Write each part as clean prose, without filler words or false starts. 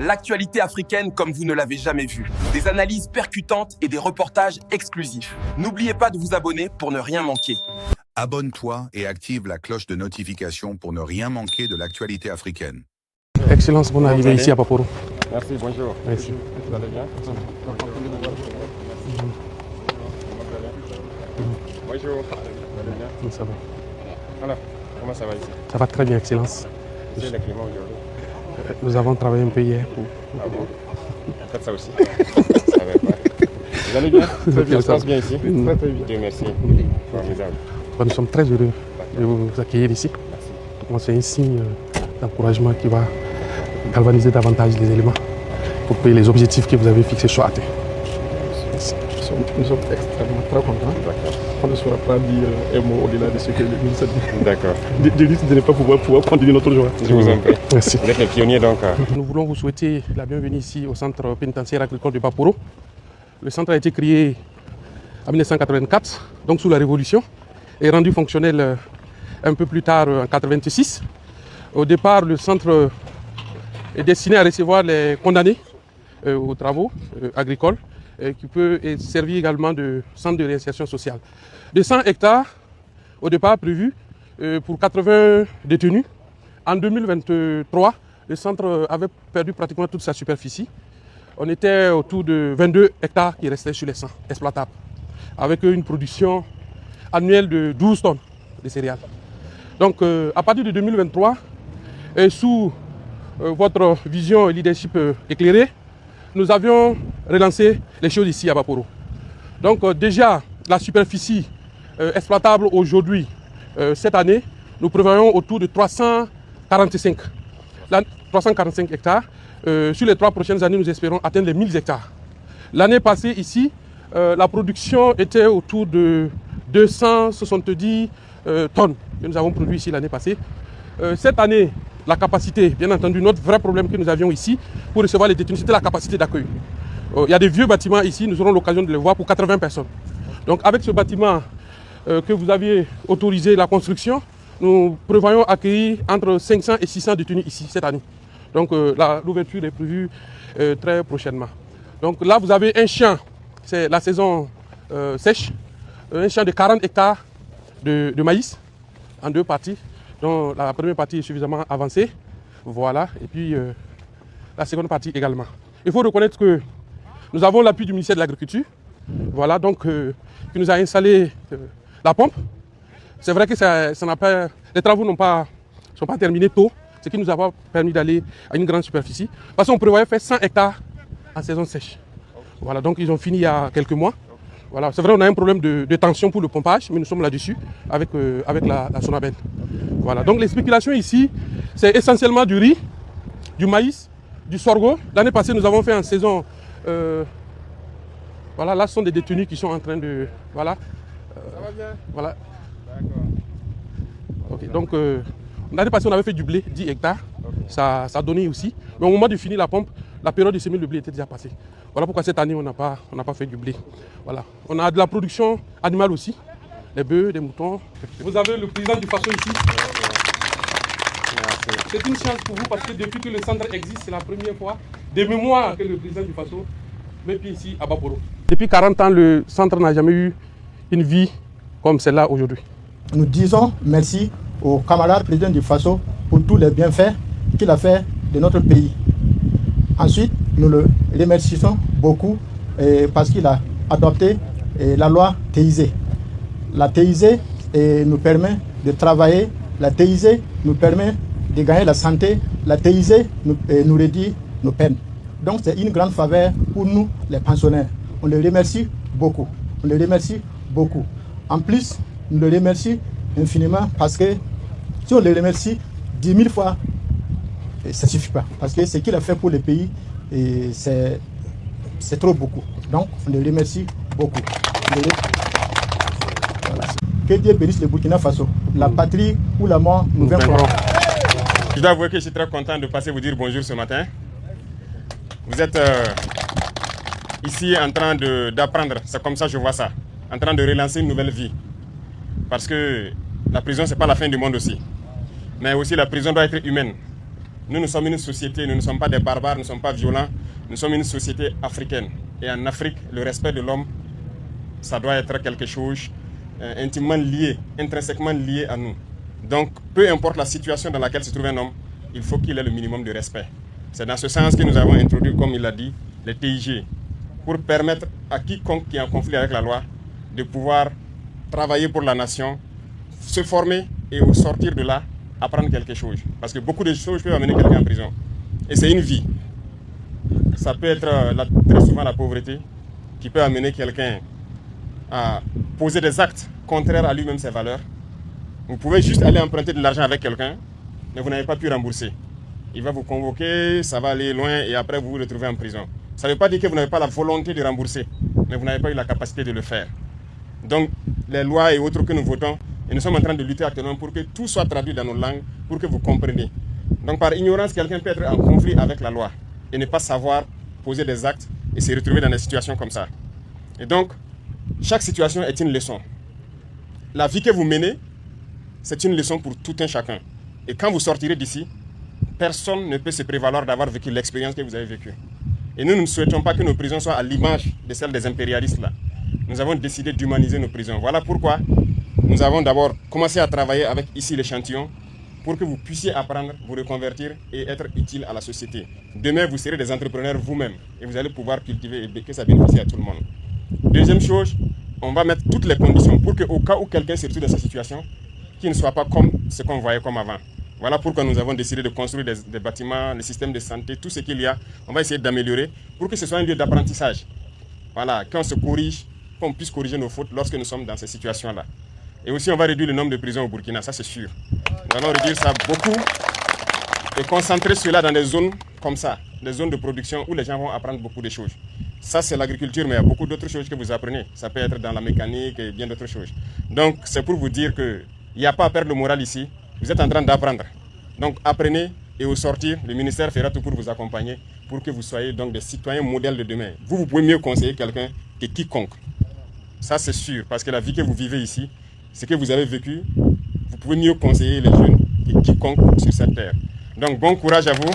L'actualité africaine comme vous ne l'avez jamais vue. Des analyses percutantes et des reportages exclusifs. N'oubliez pas de vous abonner pour ne rien manquer. Abonne-toi et active la cloche de notification pour ne rien manquer de l'actualité africaine. Excellence, bonne arrivée ici à Baporo. Merci, bonjour. Merci. Vous allez bien? Bonjour. Vous allez bien? Ça va. Alors, comment ça va ici? Ça va très bien, Excellence. C'est le climat aujourd'hui. Nous avons travaillé un peu hier. Ah bon? Faites ça aussi. Ça va pas. Vous allez bien? Très bien. Ça se passe bien ici? Très bien. Dieu merci. Formidable. Nous sommes très heureux de vous accueillir ici. Merci. C'est un signe d'encouragement qui va galvaniser davantage les éléments pour que les objectifs que vous avez fixés soient atteints. Nous sommes extrêmement très contents. On ne saura pas dire un mot au-delà de ce que le ministre dit. D'accord. De risque de ne pas pouvoir continuer notre joie. Je vous en prie. Merci. Vous êtes les pionniers donc. Nous voulons vous souhaiter la bienvenue ici au centre pénitentiaire agricole de Baporo. Le centre a été créé en 1984, donc sous la Révolution, et rendu fonctionnel un peu plus tard en 1986. Au départ, le centre est destiné à recevoir les condamnés aux travaux agricoles, qui peut servir également de centre de réinsertion sociale. De 100 hectares, au départ prévu pour 80 détenus. En 2023, le centre avait perdu pratiquement toute sa superficie. On était autour de 22 hectares qui restaient sur les 100 exploitables, avec une production annuelle de 12 tonnes de céréales. Donc à partir de 2023, sous votre vision et leadership éclairé, nous avions relancé les choses ici à Baporo. Donc déjà, la superficie exploitable aujourd'hui, cette année, nous prévoyons autour de 345 hectares. Sur les 3 prochaines années, nous espérons atteindre les 1000 hectares. L'année passée, ici, la production était autour de 270 tonnes que nous avons produit ici l'année passée. Cette année, la capacité, bien entendu, notre vrai problème que nous avions ici pour recevoir les détenus, c'était la capacité d'accueil. Il y a des vieux bâtiments ici, nous aurons l'occasion de les voir pour 80 personnes. Donc avec ce bâtiment que vous aviez autorisé la construction, nous prévoyons accueillir entre 500 et 600 détenus ici cette année. Donc l'ouverture est prévue très prochainement. Donc là, vous avez un champ, c'est la saison sèche, un champ de 40 hectares de maïs en 2 parties. Donc la première partie est suffisamment avancée, voilà, et puis la seconde partie également. Il faut reconnaître que nous avons l'appui du ministère de l'Agriculture, voilà, donc qui nous a installé la pompe. C'est vrai que les travaux ne sont pas terminés tôt, ce qui nous a permis d'aller à une grande superficie, parce qu'on prévoyait faire 100 hectares en saison sèche. Voilà, donc ils ont fini il y a quelques mois. Voilà, c'est vrai, on a un problème de tension pour le pompage, mais nous sommes là-dessus avec la Sonaben. Voilà, donc les spéculations ici, c'est essentiellement du riz, du maïs, du sorgho. L'année passée, nous avons fait en saison. Voilà, là, ce sont des détenus qui sont en train de. Voilà. Ça va bien? Voilà. D'accord. Okay, donc, l'année passée, on avait fait du blé, 10 hectares. Okay. Ça a donné aussi. Mais au moment de finir la pompe, la période de semer le blé était déjà passée. Voilà pourquoi cette année, on n'a pas fait du blé. Voilà. On a de la production animale aussi, des bœufs, des moutons. Vous avez le président du Faso ici. C'est une chance pour vous parce que depuis que le centre existe, c'est la première fois de mémoire que le président du Faso met pied ici à Baporo. Depuis 40 ans, le centre n'a jamais eu une vie comme celle-là aujourd'hui. Nous disons merci au camarade président du Faso pour tous les bienfaits qu'il a fait de notre pays. Ensuite, nous le remercions beaucoup parce qu'il a adopté la loi TIC. La TIC nous permet de travailler, la TIC nous permet de gagner la santé, la TIC nous réduit nos peines. Donc c'est une grande faveur pour nous les pensionnaires. On le remercie beaucoup. On le remercie beaucoup. En plus, nous le remercions infiniment parce que si on le remercie 10 000 fois, ça ne suffit pas. Parce que ce qu'il a fait pour le pays, c'est trop beaucoup. Donc, on le remercie beaucoup. Voilà. Que Dieu bénisse le Burkina Faso. La patrie ou la mort nous vaincront. Je dois avouer que je suis très content de passer vous dire bonjour ce matin. Vous êtes ici en train d'apprendre, c'est comme ça que je vois ça, en train de relancer une nouvelle vie. Parce que la prison, ce n'est pas la fin du monde aussi. Mais aussi la prison doit être humaine. Nous sommes une société, nous ne sommes pas des barbares, nous ne sommes pas violents. Nous sommes une société africaine. Et en Afrique, le respect de l'homme, ça doit être quelque chose intimement lié, intrinsèquement lié à nous. Donc, peu importe la situation dans laquelle se trouve un homme, il faut qu'il ait le minimum de respect. C'est dans ce sens que nous avons introduit, comme il l'a dit, les TIG, pour permettre à quiconque qui est en conflit avec la loi de pouvoir travailler pour la nation, se former et au sortir de là, apprendre quelque chose. Parce que beaucoup de choses peuvent amener quelqu'un en prison. Et c'est une vie. Ça peut être très souvent la pauvreté qui peut amener quelqu'un à poser des actes contraires à lui-même ses valeurs. Vous pouvez juste aller emprunter de l'argent avec quelqu'un, mais vous n'avez pas pu rembourser. Il va vous convoquer, ça va aller loin et après vous vous retrouvez en prison. Ça ne veut pas dire que vous n'avez pas la volonté de rembourser, mais vous n'avez pas eu la capacité de le faire. Donc les lois et autres que nous votons, et nous sommes en train de lutter actuellement pour que tout soit traduit dans nos langues, pour que vous compreniez. Donc par ignorance, quelqu'un peut être en conflit avec la loi et ne pas savoir poser des actes et se retrouver dans des situations comme ça. Et donc, chaque situation est une leçon. La vie que vous menez, c'est une leçon pour tout un chacun. Et quand vous sortirez d'ici, personne ne peut se prévaloir d'avoir vécu l'expérience que vous avez vécue. Et nous ne souhaitons pas que nos prisons soient à l'image de celles des impérialistes là. Nous avons décidé d'humaniser nos prisons. Voilà pourquoi nous avons d'abord commencé à travailler avec ici l'échantillon pour que vous puissiez apprendre, vous reconvertir et être utile à la société. Demain, vous serez des entrepreneurs vous-même et vous allez pouvoir cultiver et que ça bénéficie à tout le monde. Deuxième chose, on va mettre toutes les conditions pour qu'au cas où quelqu'un se retrouve dans cette situation, qu'il ne soit pas comme ce qu'on voyait comme avant. Voilà pourquoi nous avons décidé de construire des bâtiments, les systèmes de santé, tout ce qu'il y a, on va essayer d'améliorer pour que ce soit un lieu d'apprentissage. Voilà, qu'on se corrige, qu'on puisse corriger nos fautes lorsque nous sommes dans ces situations-là. Et aussi, on va réduire le nombre de prisons au Burkina, ça c'est sûr. Nous allons réduire ça beaucoup et concentrer cela dans des zones comme ça, des zones de production où les gens vont apprendre beaucoup de choses. Ça, c'est l'agriculture, mais il y a beaucoup d'autres choses que vous apprenez. Ça peut être dans la mécanique et bien d'autres choses. Donc, c'est pour vous dire qu'il n'y a pas à perdre le moral ici. Vous êtes en train d'apprendre. Donc, apprenez et au sortir, le ministère fera tout pour vous accompagner pour que vous soyez donc des citoyens modèles de demain. Vous pouvez mieux conseiller quelqu'un que quiconque. Ça, c'est sûr, parce que la vie que vous vivez ici, ce que vous avez vécu, vous pouvez mieux conseiller les jeunes que quiconque sur cette terre. Donc, bon courage à vous.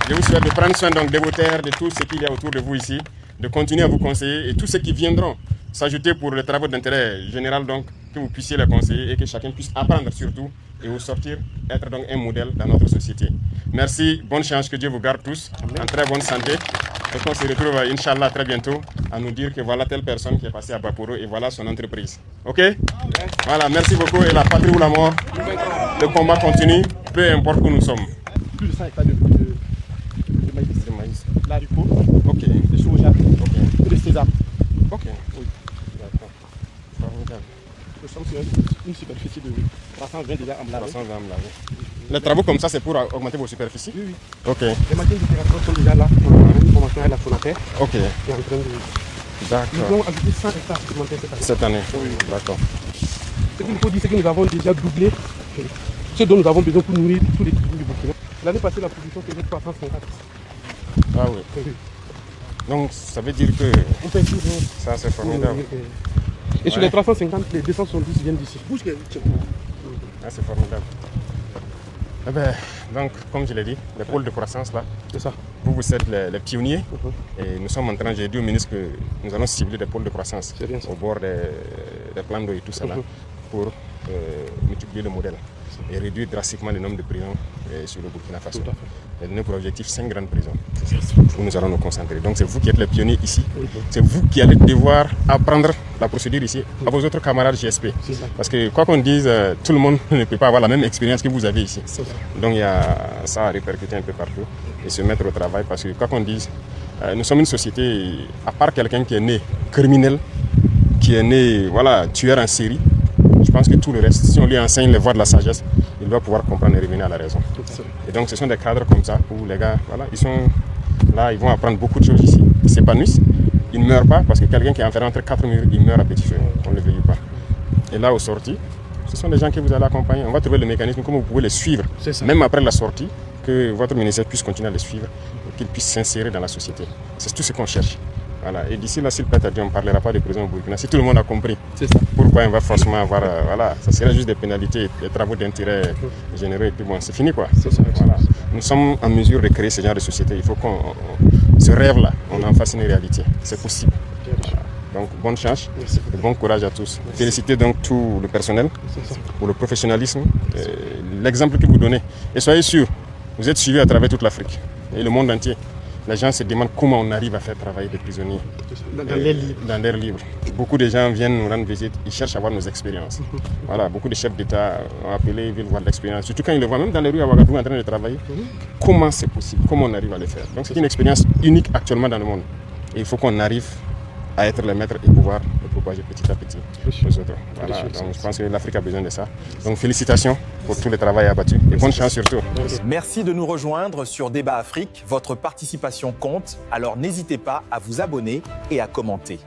Je vous souhaite de prendre soin donc, de vos terres, de tout ce qu'il y a autour de vous ici, de continuer à vous conseiller et tous ceux qui viendront s'ajouter pour les travaux d'intérêt général, donc que vous puissiez les conseiller et que chacun puisse apprendre surtout et au sortir être donc un modèle dans notre société. Merci, bonne chance, que Dieu vous garde tous en très bonne santé et qu'on se retrouve, Inch'Allah, très bientôt à nous dire que voilà telle personne qui est passée à Baporo et voilà son entreprise. Ok? Voilà, merci beaucoup et la patrie ou la mort, le combat continue, peu importe où nous sommes. Plus de 100 hectares de maïs. L'haricot, Ok. de soja, et de sésame. Ok. Oui. D'accord. Formidable. Nous sommes sur une superficie de 320 déjà en blâme. Les travaux comme ça, c'est pour augmenter vos superficies? Oui, oui. Ok. Les machines de terrasse sont déjà là. On a une formation à la Sonater. Ok. Qui est en train de... D'accord. Nous avons ajouté 100 hectares supplémentaires cette année. Cette année? Oui. D'accord. Ce qu'il faut dire, c'est que nous avons déjà doublé ce dont nous avons besoin pour nourrir tous les tribus du Burkina. L'année passée, la production faisait 350. Ah oui. Oui. Donc, ça veut dire que On peut toujours... ça, c'est formidable. Et sur les 350, les 270 viennent d'ici. Ah, c'est formidable. Eh ben, donc, comme je l'ai dit, les pôles de croissance, là, C'est ça. vous êtes les pionniers. Et nous sommes en train, j'ai dit au ministre que nous allons cibler des pôles de croissance C'est bien ça. au bord des plans d'eau et tout ça là, pour multiplier le modèle et réduire drastiquement le nombre de prisons sur le Burkina Faso. Tout à fait. Et donner pour objectif 5 grandes prisons. C'est ça où nous allons nous concentrer. Donc c'est vous qui êtes les pionniers ici. C'est vous qui allez devoir apprendre la procédure ici à vos autres camarades GSP. C'est ça. Parce que quoi qu'on dise, tout le monde ne peut pas avoir la même expérience que vous avez ici. C'est ça. Donc il y a ça à répercuter un peu partout et se mettre au travail parce que quoi qu'on dise, nous sommes une société, à part quelqu'un qui est né criminel, qui est né tueur en série, je pense que tout le reste, si on lui enseigne les voies de la sagesse, il va pouvoir comprendre et revenir à la raison. Et donc ce sont des cadres comme ça où les gars, ils sont là, ils vont apprendre beaucoup de choses ici. Ils s'épanouissent, ils ne meurent pas parce que quelqu'un qui est enfermé entre 4 murs, il meurt à petit feu, on ne le veut pas. Et là, au sorti, ce sont des gens que vous allez accompagner. On va trouver le mécanisme, comment vous pouvez les suivre, même après la sortie, que votre ministère puisse continuer à les suivre et qu'ils puissent s'insérer dans la société. C'est tout ce qu'on cherche. Voilà. Et d'ici là, si le pète a dit, on ne parlera pas de prison au Burkina. Si tout le monde a compris pourquoi on va forcément avoir, ça serait juste des pénalités, des travaux d'intérêt généraux et puis bon, c'est fini quoi. Voilà. nous sommes en mesure de créer ce genre de société. Il faut qu'on ce rêve-là, on en fasse une réalité. C'est possible. Voilà. Donc bonne chance et bon courage à tous. Félicitez donc tout le personnel pour le professionnalisme, l'exemple que vous donnez. Et soyez sûrs, vous êtes suivis à travers toute l'Afrique et le monde entier. Les gens se demandent comment on arrive à faire travailler des prisonniers dans l'air libre. Beaucoup de gens viennent nous rendre visite, ils cherchent à voir nos expériences. Voilà, beaucoup de chefs d'État ont appelé, ils veulent voir l'expérience. Surtout quand ils le voient, même dans les rues à Ouagadougou en train de travailler. Comment c'est possible? Comment on arrive à le faire? Donc c'est une expérience unique actuellement dans le monde. Et il faut qu'on arrive à être les maîtres et pouvoir le propager petit à petit aux autres. Voilà, donc je pense que l'Afrique a besoin de ça. Donc félicitations pour tout le travail abattu et bonne chance surtout. Merci de nous rejoindre sur Débat Afrique. Votre participation compte, alors n'hésitez pas à vous abonner et à commenter.